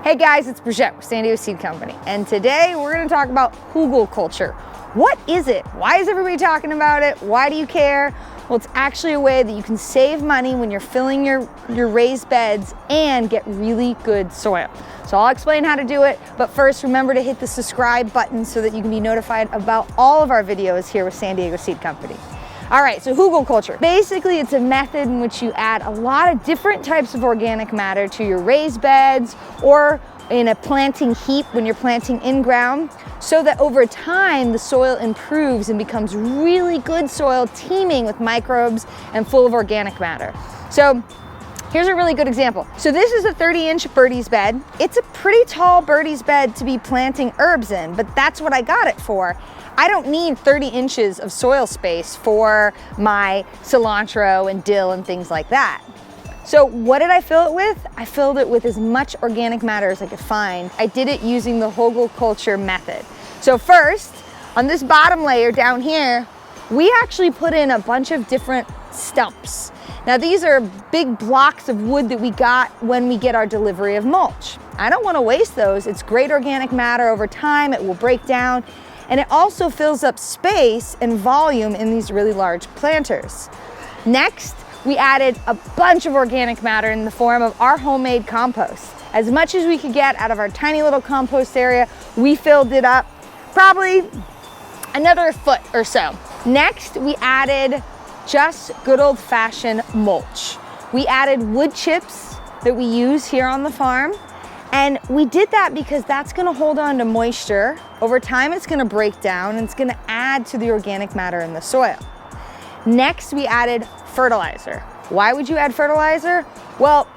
Hey guys, it's Brigitte with San Diego Seed Company, and today we're going to talk about Hügelkultur. What is it? Why is everybody talking about it? Why do you care? Well, it's actually a way that you can save money when you're filling your raised beds and get really good soil. So I'll explain how to do it, but first remember to hit the subscribe button so that you can be notified about all of our videos here with San Diego Seed Company. All right, so Hügelkultur. Basically, it's a method in which you add a lot of different types of organic matter to your raised beds or in a planting heap when you're planting in ground, so that over time the soil improves and becomes really good soil, teeming with microbes and full of organic matter. So here's a really good example. So this is a 30-inch Birdies bed. It's a pretty tall Birdies bed to be planting herbs in, but that's what I got it for. I don't need 30 inches of soil space for my cilantro and dill and things like that. So what did I fill it with? I filled it with as much organic matter as I could find. I did it using the Hgelkultur method. So first, on this bottom layer down here, we actually put in a bunch of different stumps. Now these are big blocks of wood that we got when we get our delivery of mulch. I don't want to waste those. It's great organic matter over time. It will break down. And it also fills up space and volume in these really large planters. Next, we added a bunch of organic matter in the form of our homemade compost. As much as we could get out of our tiny little compost area, we filled it up probably another foot or so. Next, we added just good old-fashioned mulch. We added wood chips that we use here on the farm. And we did that because that's gonna hold on to moisture. Over time, it's gonna break down and it's gonna add to the organic matter in the soil. Next, we added fertilizer. Why would you add fertilizer? Well,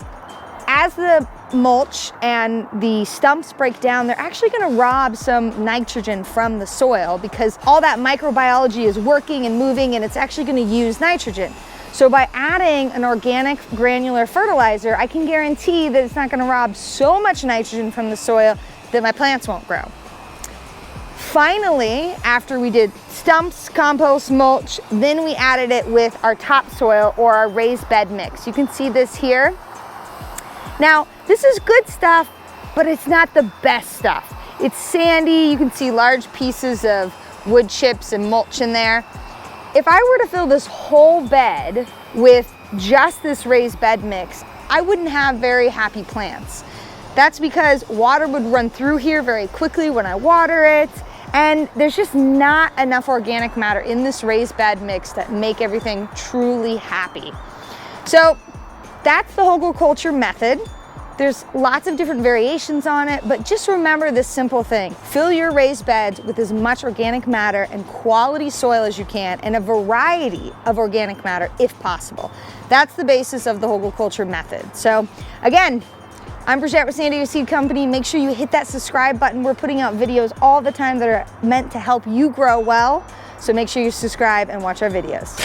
as the mulch and the stumps break down, they're actually gonna rob some nitrogen from the soil because all that microbiology is working and moving and it's actually gonna use nitrogen. So by adding an organic granular fertilizer, I can guarantee that it's not going to rob so much nitrogen from the soil that my plants won't grow. Finally, after we did stumps, compost, mulch, then we added it with our topsoil or our raised bed mix. You can see this here. Now, this is good stuff, but it's not the best stuff. It's sandy. You can see large pieces of wood chips and mulch in there. If I were to fill this whole bed with just this raised bed mix, I wouldn't have very happy plants. That's because water would run through here very quickly when I water it, and there's just not enough organic matter in this raised bed mix that make everything truly happy. So that's the Hgelkultur method. There's lots of different variations on it, but just remember this simple thing. Fill your raised beds with as much organic matter and quality soil as you can, and a variety of organic matter if possible. That's the basis of the Hgelkultur method. So again, I'm Brigitte with San Diego Seed Company. Make sure you hit that subscribe button. We're putting out videos all the time that are meant to help you grow well. So make sure you subscribe and watch our videos.